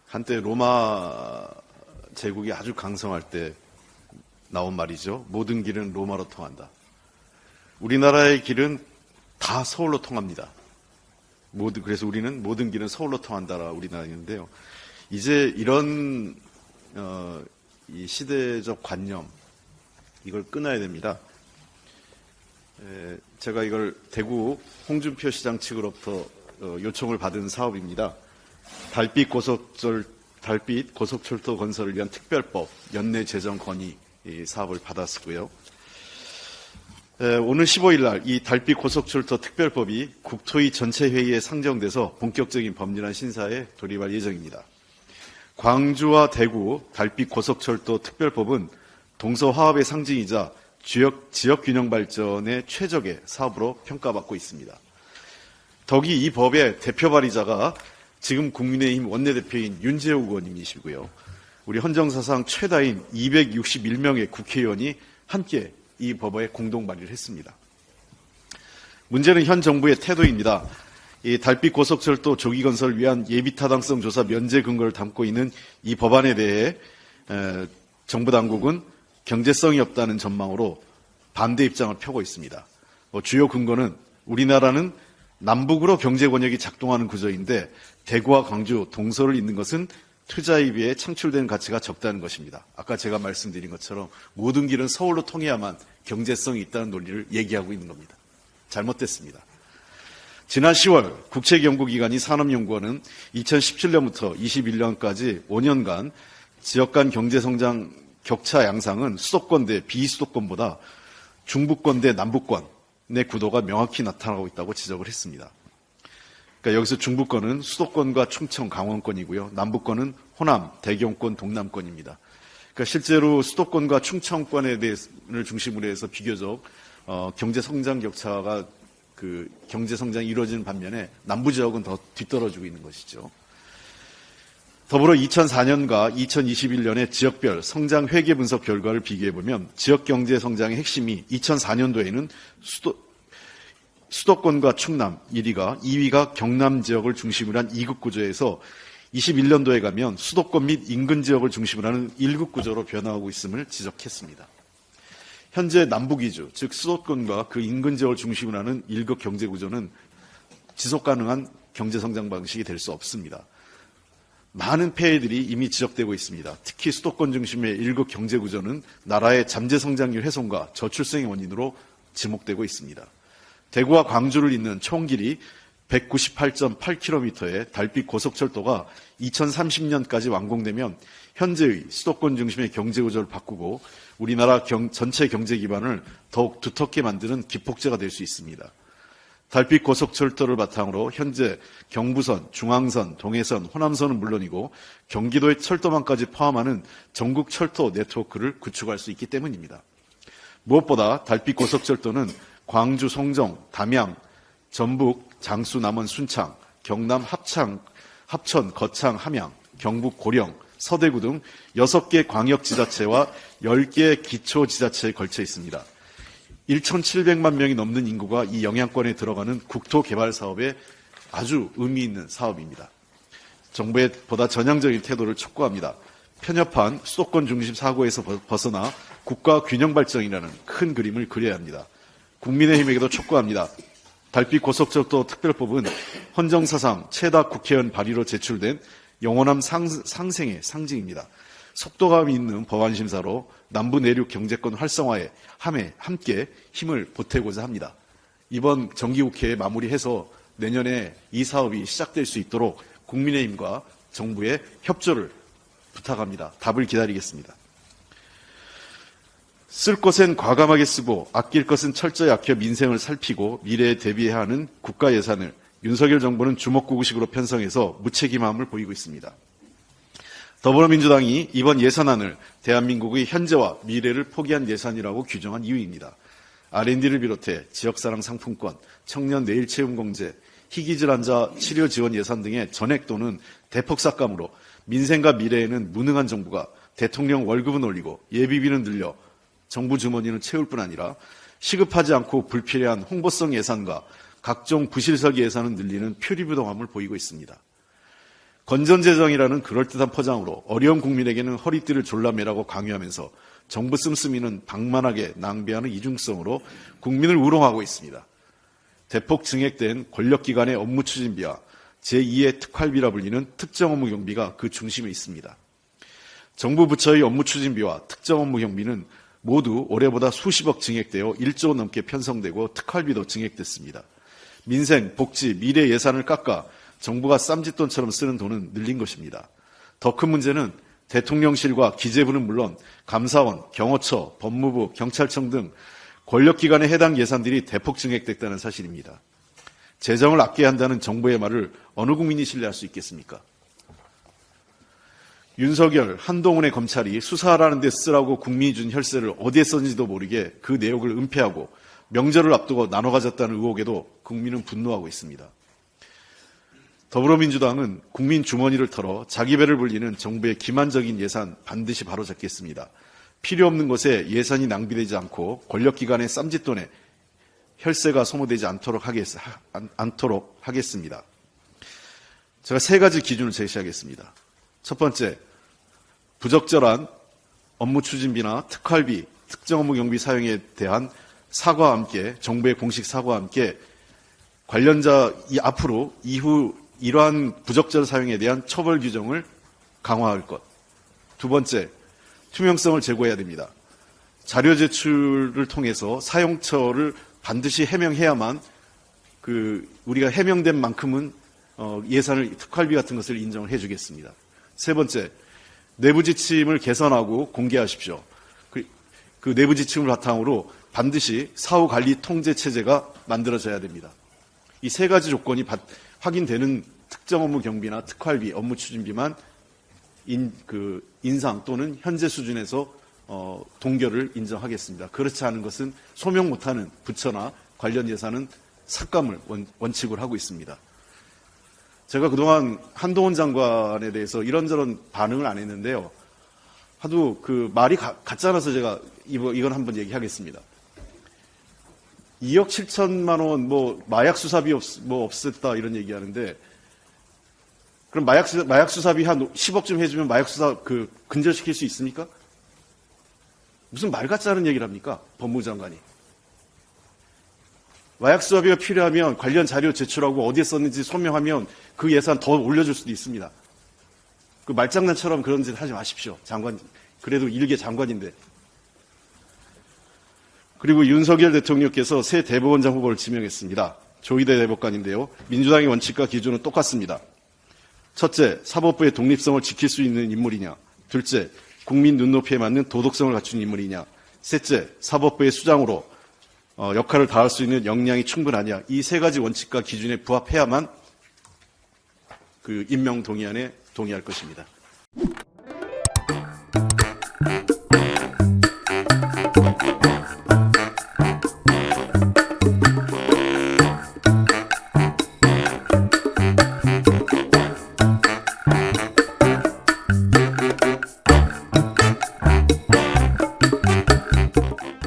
한때 로마 제국이 아주 강성할 때 나온 말이죠. 모든 길은 로마로 통한다. 우리나라의 길은 다 서울로 통합니다. 그래서 우리는 모든 길은 서울로 통한다라 우리나라인데요. 이제 이런 이 시대적 관념, 이걸 끊어야 됩니다. 제가 이걸 대구 홍준표 시장 측으로부터 요청을 받은 사업입니다. 달빛 고속철도 건설을 위한 특별법 연내 재정 건의 사업을 받았고요. 오늘 15일 날 이 달빛 고속철도 특별법이 국토위 전체 회의에 상정돼서 본격적인 법률안 심사에 돌입할 예정입니다. 광주와 대구 달빛 고속철도 특별법은 동서화합의 상징이자 지역 균형 발전의 최적의 사업으로 평가받고 있습니다. 덕이 이 법의 대표 발의자가 지금 국민의힘 원내대표인 윤재욱 의원님이시고요. 우리 헌정사상 최다인 261명의 국회의원이 함께 이 법에 공동 발의를 했습니다. 문제는 현 정부의 태도입니다. 이 달빛 고속철도 조기 건설을 위한 예비 타당성 조사 면제 근거를 담고 있는 이 법안에 대해 정부 당국은 경제성이 없다는 전망으로 반대 입장을 펴고 있습니다. 주요 근거는 우리나라는 남북으로 경제 권역이 작동하는 구조인데 대구와 광주, 동서를 잇는 것은 투자에 비해 창출되는 가치가 적다는 것입니다. 아까 제가 말씀드린 것처럼 모든 길은 서울로 통해야만 경제성이 있다는 논리를 얘기하고 있는 겁니다. 잘못됐습니다. 지난 10월 국책연구기관인 산업연구원은 2017년부터 21년까지 5년간 지역 간 경제성장 격차 양상은 수도권 대 비수도권보다 중부권 대 남부권의 구도가 명확히 나타나고 있다고 지적을 했습니다. 그러니까 여기서 중부권은 수도권과 충청, 강원권이고요. 남부권은 호남, 대경권, 동남권입니다. 그러니까 실제로 수도권과 충청권에 대해서를 중심으로 해서 비교적 경제 성장 격차가 경제 성장이 이루어지는 반면에 남부 지역은 더 뒤떨어지고 있는 것이죠. 더불어 2004년과 2021년의 지역별 성장 회계 분석 결과를 비교해보면 지역 경제 성장의 핵심이 2004년도에는 수도권과 충남 1위가 2위가 경남 지역을 중심으로 한 2급 구조에서 21년도에 가면 수도권 및 인근 지역을 중심으로 하는 1급 구조로 변화하고 있음을 지적했습니다. 현재 남부기주, 즉 수도권과 그 인근 지역을 중심으로 하는 1급 경제 구조는 지속 가능한 경제 성장 방식이 될 수 없습니다. 많은 폐해들이 이미 지적되고 있습니다. 특히 수도권 중심의 1급 경제 구조는 나라의 잠재 성장률 훼손과 저출생의 원인으로 지목되고 있습니다. 대구와 광주를 잇는 총 길이 198.8km의 달빛 고속철도가 2030년까지 완공되면 현재의 수도권 중심의 경제 구조를 바꾸고 우리나라 전체 경제 기반을 더욱 두텁게 만드는 기폭제가 될 수 있습니다. 달빛 고속철도를 바탕으로 현재 경부선, 중앙선, 동해선, 호남선은 물론이고 경기도의 철도망까지 포함하는 전국 철도 네트워크를 구축할 수 있기 때문입니다. 무엇보다 달빛 고속철도는 광주, 송정, 담양, 전북, 장수, 남원, 순창, 경남, 합천, 거창, 함양, 경북, 고령, 서대구 등 6개 광역지자체와 10개 기초지자체에 걸쳐 있습니다. 1,700만 명이 넘는 인구가 이 영향권에 들어가는 국토개발 사업에 아주 의미 있는 사업입니다. 정부의 보다 전향적인 태도를 촉구합니다. 편협한 수도권 중심 사고에서 벗어나 국가 균형 발전이라는 큰 그림을 그려야 합니다. 국민의힘에게도 촉구합니다. 달빛 고속철도 특별법은 헌정사상 최다 국회의원 발의로 제출된 영원한 상생의 상징입니다. 속도감이 있는 법안 심사로 남부 내륙 경제권 활성화에 함께 힘을 보태고자 합니다. 이번 정기국회에 마무리해서 내년에 이 사업이 시작될 수 있도록 국민의힘과 정부의 협조를 부탁합니다. 답을 기다리겠습니다. 쓸 것은 과감하게 쓰고 아낄 것은 철저히 아껴 민생을 살피고 미래에 대비해야 하는 국가 예산을 윤석열 정부는 주먹구구식으로 편성해서 무책임함을 보이고 있습니다. 더불어민주당이 이번 예산안을 대한민국의 현재와 미래를 포기한 예산이라고 규정한 이유입니다. R&D를 비롯해 지역사랑 상품권, 청년 내일체험공제, 희귀질 환자 치료 지원 예산 등의 전액 또는 대폭 삭감으로 민생과 미래에는 무능한 정부가 대통령 월급은 올리고 예비비는 늘려 정부 주머니는 채울 뿐 아니라 시급하지 않고 불필요한 홍보성 예산과 각종 부실설 예산은 늘리는 표리부동함을 보이고 있습니다. 건전재정이라는 그럴듯한 포장으로 어려운 국민에게는 허리띠를 졸라매라고 강요하면서 정부 씀씀이는 방만하게 낭비하는 이중성으로 국민을 우롱하고 있습니다. 대폭 증액된 권력기관의 업무 추진비와 제2의 특활비라 불리는 특정 업무 경비가 그 중심에 있습니다. 정부 부처의 업무 추진비와 특정 업무 경비는 모두 올해보다 수십억 증액되어 1조 넘게 편성되고 특활비도 증액됐습니다. 민생, 복지, 미래 예산을 깎아 정부가 쌈짓돈처럼 쓰는 돈은 늘린 것입니다. 더 큰 문제는 대통령실과 기재부는 물론 감사원, 경호처, 법무부, 경찰청 등 권력기관의 해당 예산들이 대폭 증액됐다는 사실입니다. 재정을 아껴야 한다는 정부의 말을 어느 국민이 신뢰할 수 있겠습니까? 윤석열, 한동훈의 검찰이 수사하라는 데 쓰라고 국민이 준 혈세를 어디에 썼는지도 모르게 그 내역을 은폐하고 명절을 앞두고 나눠 가졌다는 의혹에도 국민은 분노하고 있습니다. 더불어민주당은 국민 주머니를 털어 자기 배를 불리는 정부의 기만적인 예산 반드시 바로잡겠습니다. 필요 없는 것에 예산이 낭비되지 않고 권력기관의 쌈짓돈에 혈세가 소모되지 않도록 하겠습니다. 제가 세 가지 기준을 제시하겠습니다. 첫 번째, 부적절한 업무 추진비나 특활비, 특정 업무 경비 사용에 대한 사과와 함께 정부의 공식 사과와 함께 관련자 앞으로 이후 이러한 부적절 사용에 대한 처벌 규정을 강화할 것. 두 번째, 투명성을 제고해야 됩니다. 자료 제출을 통해서 사용처를 반드시 해명해야만 우리가 해명된 만큼은 예산을 특활비 같은 것을 인정을 해주겠습니다. 세 번째, 내부 지침을 개선하고 공개하십시오. 그 내부 지침을 바탕으로 반드시 사후 관리 통제 체제가 만들어져야 됩니다. 이 세 가지 조건이 확인되는 특정 업무 경비나 특활비, 업무 추진비만 인상 또는 현재 수준에서 동결을 인정하겠습니다. 그렇지 않은 것은 소명 못하는 부처나 관련 예산은 삭감을 원칙으로 하고 있습니다. 제가 그동안 한동훈 장관에 대해서 이런저런 반응을 안 했는데요. 하도 말이 가짜라서 제가 이건 한번 얘기하겠습니다. 2억 7천만 원 마약 수사비 없었다 이런 얘기하는데 그럼 마약 수사비 한 10억쯤 해주면 마약 수사 근절시킬 수 있습니까? 무슨 말 같지 않은 얘기를 합니까? 법무부 장관이. 마약 수사비가 필요하면 관련 자료 제출하고 어디에 썼는지 소명하면 그 예산 더 올려줄 수도 있습니다. 말장난처럼 그런 짓 하지 마십시오. 장관, 그래도 일개 장관인데. 그리고 윤석열 대통령께서 새 대법원장 후보를 지명했습니다. 조희대 대법관인데요. 민주당의 원칙과 기준은 똑같습니다. 첫째, 사법부의 독립성을 지킬 수 있는 인물이냐. 둘째, 국민 눈높이에 맞는 도덕성을 갖춘 인물이냐. 셋째, 사법부의 수장으로 역할을 다할 수 있는 역량이 충분하냐. 이 세 가지 원칙과 기준에 부합해야만 임명 동의안에 동의할 것입니다.